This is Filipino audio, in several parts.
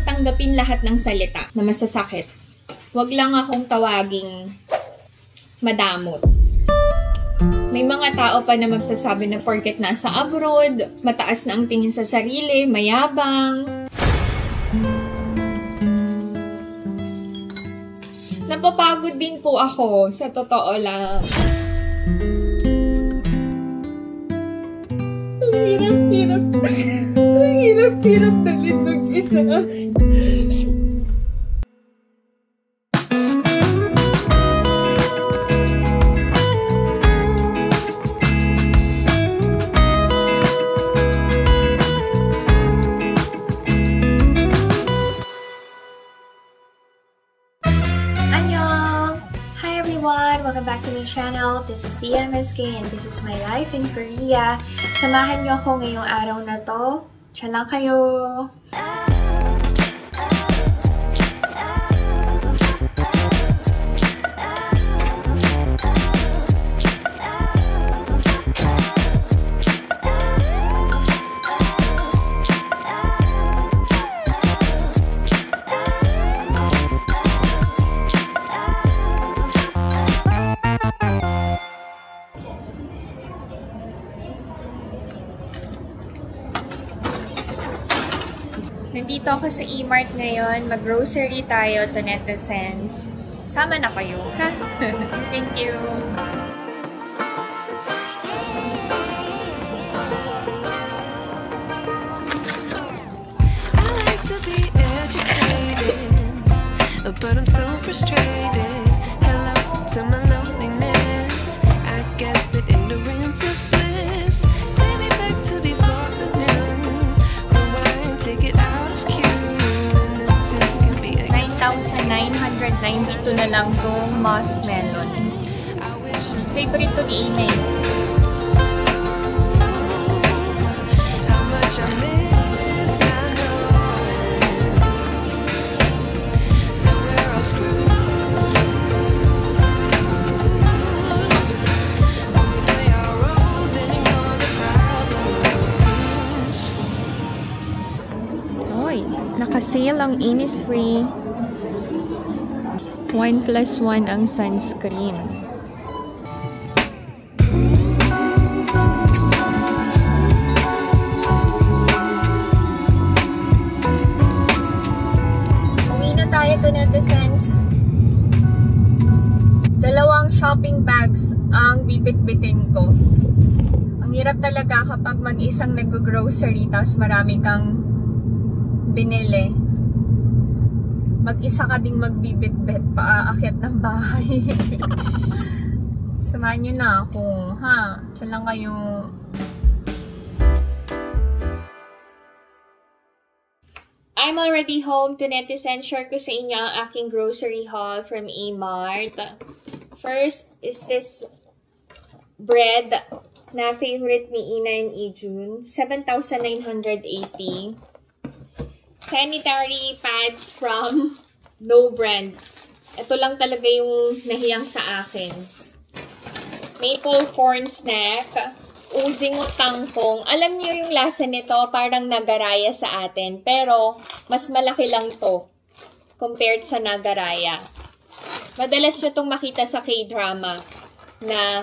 tanggapin lahat ng salita na masasakit. Huwag lang akong tawaging madamot. May mga tao pa na magsasabi na porket nasa abroad, mataas na ang tingin sa sarili, mayabang. Napapagod din po ako, sa totoo lang. Ang hirap dalhin mag-isa. Welcome back to my channel. This is PMSK and this is my life in Korea. Samahan niyo ako ngayong araw na to. Tiyan lang kayo! Nandito ako sa E-Mart ngayon. Mag-grocery tayo to netizens. Sama na kayo, ha? Thank you! I like to be educated, but I'm so frustrated. Hello to my loneliness. I guess that ignorance is bliss. Take me back to before the noon. Rewind, take it out. 9,992 na lang tong muskmelon. Favorite to ni Ina. Oy, naka-sale ang Innisfree. 1+1 ang sunscreen. Uwi na tayo to netizens. Dalawang shopping bags ang bibit-bitin ko. Ang hirap talaga kapag mag-isang nag-grocery tapos marami kang binili. Mag-isa ka ding magbibit-bit paakyat ng bahay. Samahan nyo na ako, ha? Diyan lang kayo. I'm already home to netizen. Share ko sa inyo ang aking grocery haul from E-Mart. First is this bread na favorite ni Ina and Ijun. 7,980. Sanitary pads from No Brand. Ito lang talaga yung nahiyang sa akin. Maple corn snack. Ujing tangkong. Alam niyo yung lasa nito, parang nagaraya sa atin. Pero, mas malaki lang to compared sa nagaraya. Madalas nyo itong makita sa K-drama na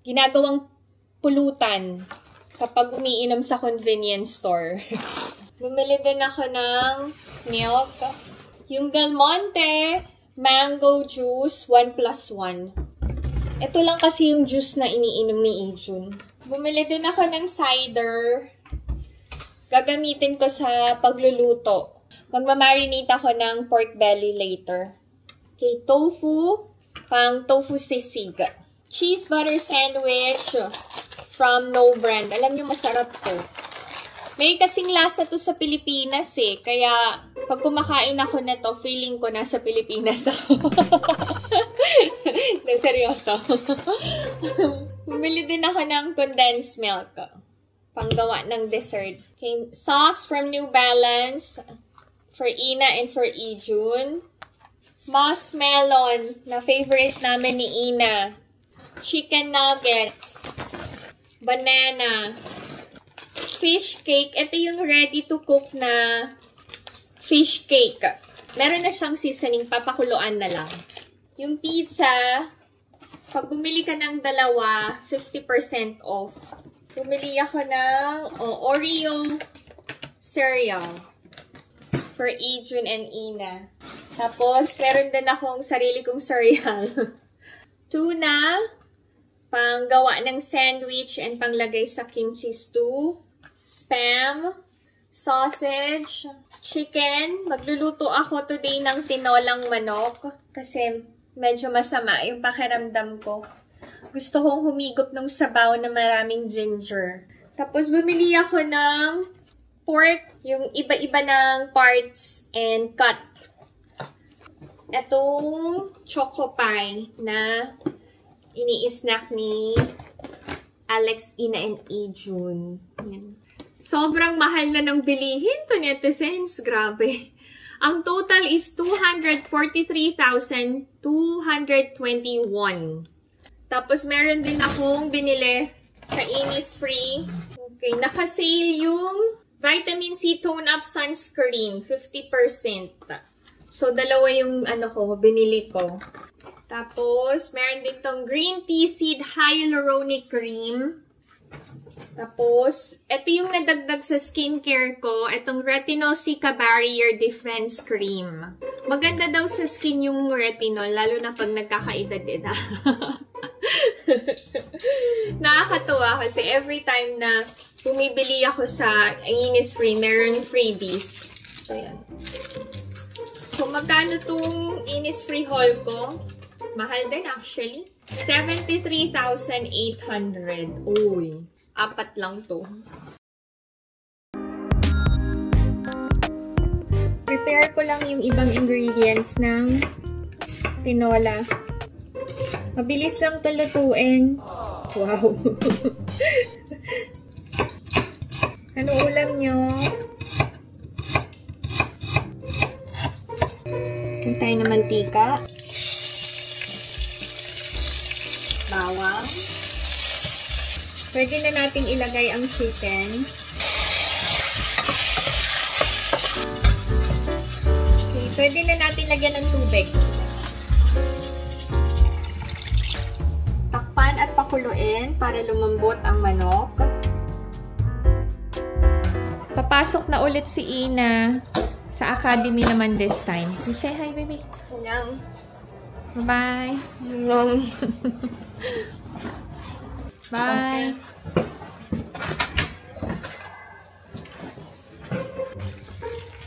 ginagawang pulutan kapag umiinom sa convenience store. Bumili din ako ng milk. Yung Del Monte mango juice 1+1. Ito lang kasi yung juice na iniinom ni Ijun. Bumili din ako ng cider. Gagamitin ko sa pagluluto. Magmamarinate ako ng pork belly later. Okay, tofu. Pang tofu sisig. Cheese butter sandwich from No Brand. Alam nyo, masarap to. May kasing lasa to sa Pilipinas eh. Kaya, pag kumakain ako nito, feeling ko nasa Pilipinas ako. Seryoso. Bumili din ako ng condensed milk. Panggawa ng dessert. Okay. Socks from New Balance. For Ina and for Ijun. Muskmelon. Na favorite namin ni Ina. Chicken nuggets. Banana. Fish cake. Ito yung ready to cook na fish cake. Meron na siyang seasoning, papakuluan na lang. Yung pizza, pag bumili ka ng dalawa, 50% off. Bumili ako ng Oreo cereal for Adrian and Ina. Tapos, meron din akong sarili kong cereal. Tuna, panggawa ng sandwich and panglagay sa kimchi stew. Spam, sausage, chicken. Magluluto ako today ng tinolang manok kasi medyo masama yung pakiramdam ko. Gusto kong humigop ng sabaw na maraming ginger. Tapos bumili ako ng pork, yung iba-iba ng parts and cut. Itong choco pie na ini-snack ni Alex, Ina, and Ejun. Yan. Sobrang mahal na ng bilihin to netizens. Grabe. Ang total is 243,221. Tapos meron din akong binili sa Innisfree. Okay, naka-sale yung Vitamin C Tone Up Sunscreen, 50%. So, dalawa yung binili ko. Tapos, meron din tong Green Tea Seed Hyaluronic Cream. Tapos, ito yung nadagdag sa skincare ko. Itong Retinol Cica Barrier Defense Cream. Maganda daw sa skin yung retinol, lalo na pag nagkakaedad-edad. Nakakatuwa kasi every time na bumibili ako sa Innisfree, meron freebies. So, yan. So, magkano tong Innisfree haul ko? Mahal din actually. 73,800. Uy, 4 lang to. Prepare ko lang yung ibang ingredients ng tinola. Mabilis lang ito lutuin. Wow. Ano ulam nyo? Tayo na mantika. Bawang. Pwede na nating ilagay ang chicken. Okay, pwede na natin lagyan ng tubig. Takpan at pakuluin para lumambot ang manok. Papasok na ulit si Ina. Sa academy naman this time. You say hi, baby. Hello. Bye. Hello. Bye.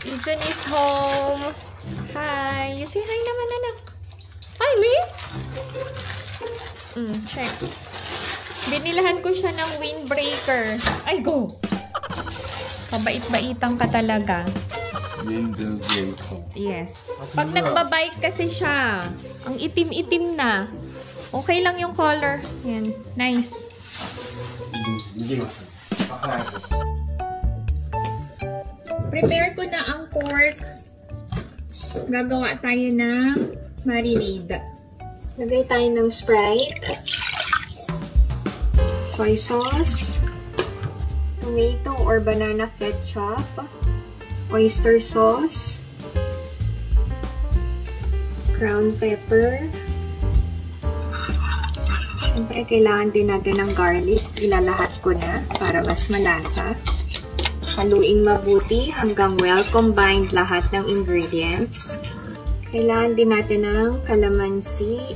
Adrian is home. Hi. You say hi naman, anak. Hi, me. Check. Binilahan ko siya ng windbreaker. Ay, go. Kabait-baitan ka talaga. Yes. Pag nagbabike kasi siya, ang itim-itim na. Okay lang yung color. Yan. Nice. Prepare ko na ang pork. Gagawa tayo ng marinade. Lagay tayo ng Sprite. Soy sauce. Tomato or banana ketchup. Oyster sauce, ground pepper. Siyempre, kailangan din natin ng garlic. Ilalahat ko na para mas malasa. Haluing mabuti hanggang well combined lahat ng ingredients. Kailangan din natin ng kalamansi.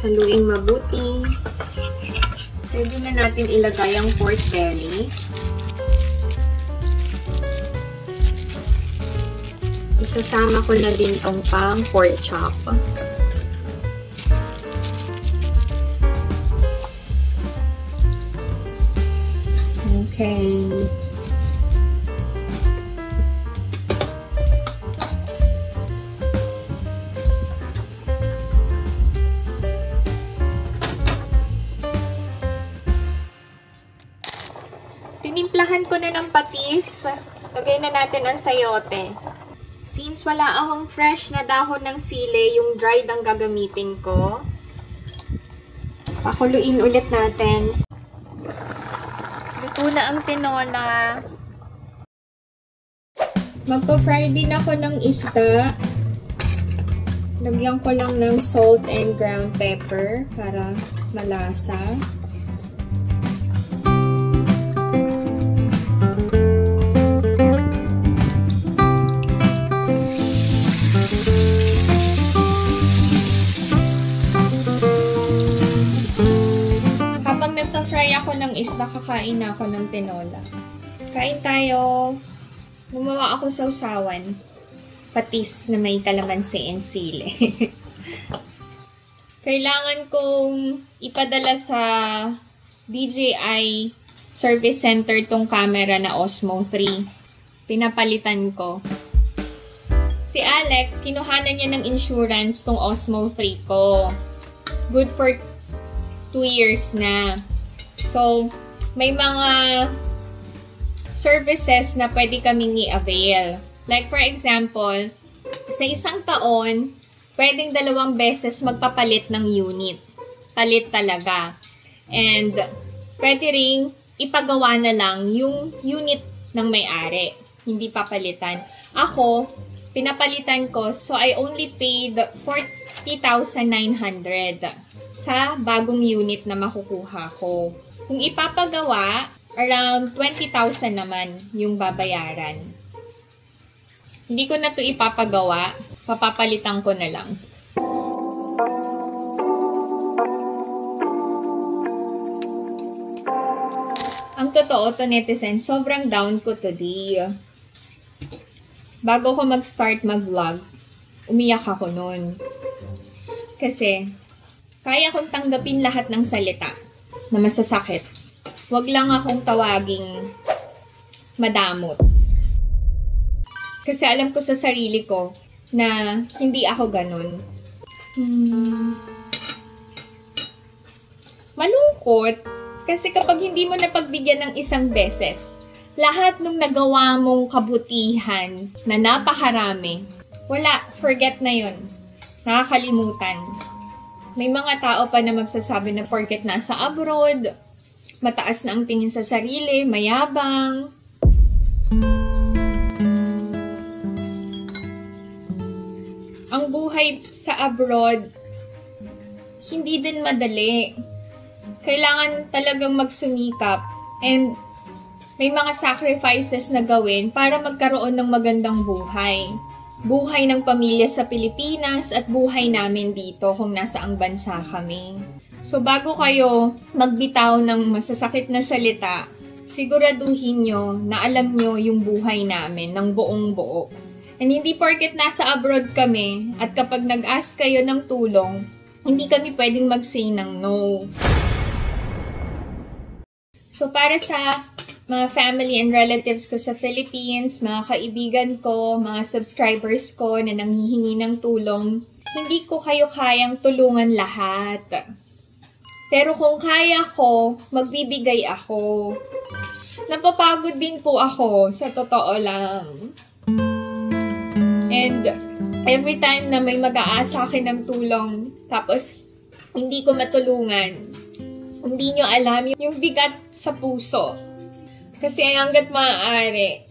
Haluing mabuti. Pwede na natin ilagay ang pork belly. Isasama ko na din tong pang pork chop. Okay. Tinimplahan ko na ng patis. Lagay na natin ang sayote. Since wala akong fresh na dahon ng sili, yung dried ang gagamitin ko. Pakuluin ulit natin. Luto na ang tinola. Magpa-fry din ako ng isda. Lagyan ko lang ng salt and ground pepper para malasa. Habang nagpa-fry ako ng isda, kakain na ako ng tinola. Kain tayo. Gumawa ako sausawan. Patis na may kalamansi and sili. Kailangan kong ipadala sa DJI Service Center tong camera na Osmo 3. Pinapalitan ko. Si Alex, kinuhanan niya ng insurance tong Osmo 3 ko. Good for 2 years na. So, may mga services na pwede kaming i-avail. Like for example, sa isang taon, pwedeng 2 beses magpapalit ng unit. Palit talaga. And pwede ring ipagawa na lang yung unit ng may-ari. Hindi papalitan. Ako, pinapalitan ko, so I only paid 40,900 sa bagong unit na makukuha ko. Kung ipapagawa, around 20,000 naman yung babayaran. Hindi ko na to ipapagawa. Papapalitan ko na lang. Ang totoo to, netizen, sobrang down ko today. Bago ko mag-start mag-vlog, umiyak ako nun. Kasi, kaya kong tanggapin lahat ng salita na masasakit. Wag lang akong tawaging madamot. Kasi alam ko sa sarili ko na hindi ako ganun. Malungkot. Kasi kapag hindi mo napagbigyan ng isang beses, lahat ng nagawa mong kabutihan na napakarami, wala, forget na yun. Nakakalimutan. May mga tao pa na magsasabi na porket nasa abroad, mataas na ang tingin sa sarili, mayabang. Ang buhay sa abroad, hindi din madali. Kailangan talagang magsumikap and may mga sacrifices na gawin para magkaroon ng magandang buhay. Buhay ng pamilya sa Pilipinas at buhay namin dito kung nasaang bansa kami. So, bago kayo magbitaw ng masasakit na salita, siguraduhin nyo na alam nyo yung buhay namin ng buong buo. And hindi porket nasa abroad kami at kapag nag-ask kayo ng tulong, hindi kami pwedeng mag-say ng no. So, para sa mga family and relatives ko sa Philippines, mga kaibigan ko, mga subscribers ko na nanghihingi ng tulong, hindi ko kayo kayang tulungan lahat. Pero kung kaya ko, magbibigay ako. Napapagod din po ako, sa totoo lang. And every time na may mag-aasa akin ng tulong, tapos hindi ko matulungan, hindi nyo alam yung bigat sa puso. Kasi hanggat maaari,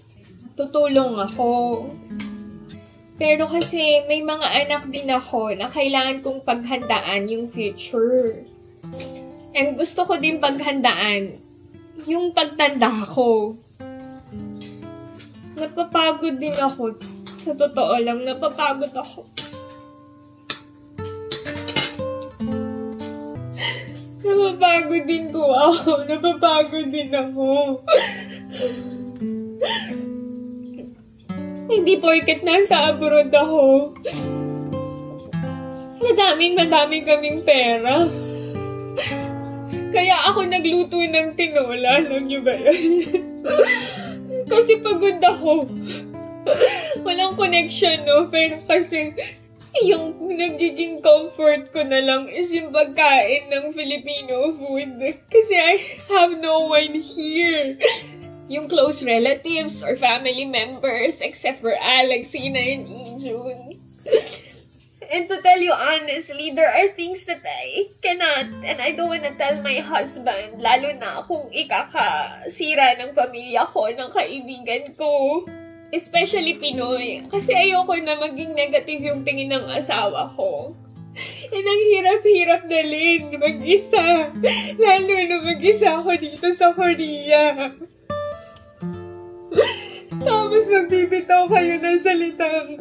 tutulong ako. Pero kasi may mga anak din ako na kailangan kong paghandaan yung future. And gusto ko din paghandaan yung pagtanda ko. Napapagod din ako. Sa totoo lang, napapagod ako. Napapagod din po ako. Napapagod din ako. Hindi porket nasa abroad ako. Madaming kaming pera. Kaya ako nagluto ng tinola. Alam niyo ba yun? Kasi pagod ako. Walang connection, no? Pero kasi yung nagiging comfort ko na lang is yung pagkain ng Filipino food. Kasi I have no one here. Yung close relatives or family members, except for Alex, Ina, and Ijun. And to tell you honestly, there are things that I cannot and I don't wanna tell my husband, lalo na kung ikakasira ng pamilya ko, ng kaibigan ko. Especially Pinoy. Kasi ayoko na maging negative yung tingin ng asawa ko. And ang hirap-hirap dalhin mag-isa. Lalo na mag-isa ako dito sa Korea. Tapos magbibitaw kayo ng salitang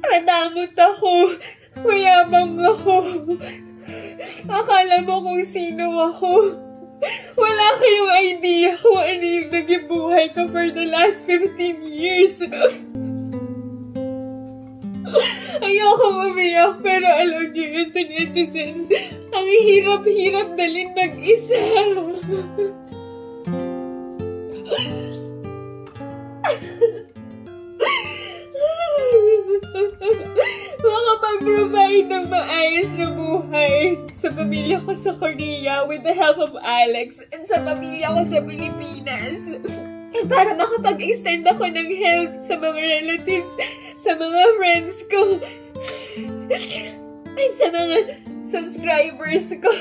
madamot ako, mayabang ako. Akala mo kung sino ako. Wala kayong idea kung ano yung naging buhay ko for the last 15 years. Ayoko mamiyak, pero alam niyo yun, netizens, ang hirap-hirap dalhin mag-isa. Makapag-provide ng maayos na buhay sa pamilya ko sa Korea with the help of Alex and sa pamilya ko sa Pilipinas. And para makapag-extend ako ng help sa mga relatives, sa mga friends ko, at sa mga subscribers ko.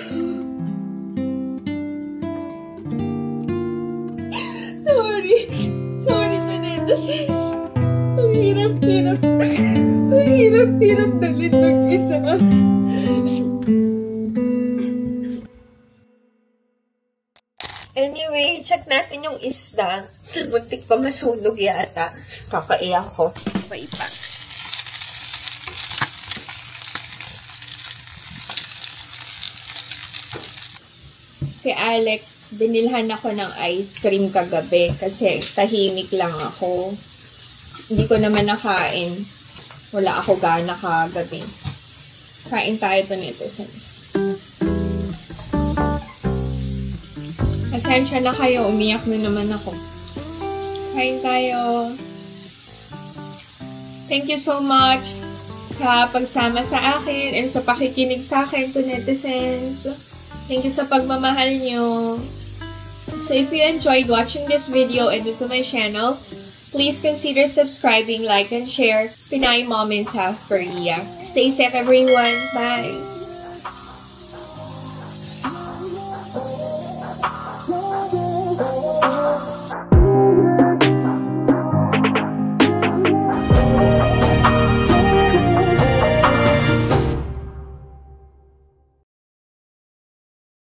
Sorry to netizens. Ang hirap-hirap dalhin mag-isa. Anyway, check natin yung isda. Muntik pa masunog yata. Kakaiyak ko. Wait pa. Si Alex, binilhan ako ng ice cream kagabi kasi tahimik lang ako. Hindi ko naman nakain. Wala ako gana kagabi. Kain tayo to netizens. Pasensya na kayo, umiyak na naman ako. Kain tayo. Thank you so much sa pagsama sa akin and sa pakikinig sa akin to netizens. Thank you sa pagmamahal nyo. So if you enjoyed watching this video and to my channel, please consider subscribing, like, and share Pinay Moments South Korea. Stay safe everyone. Bye!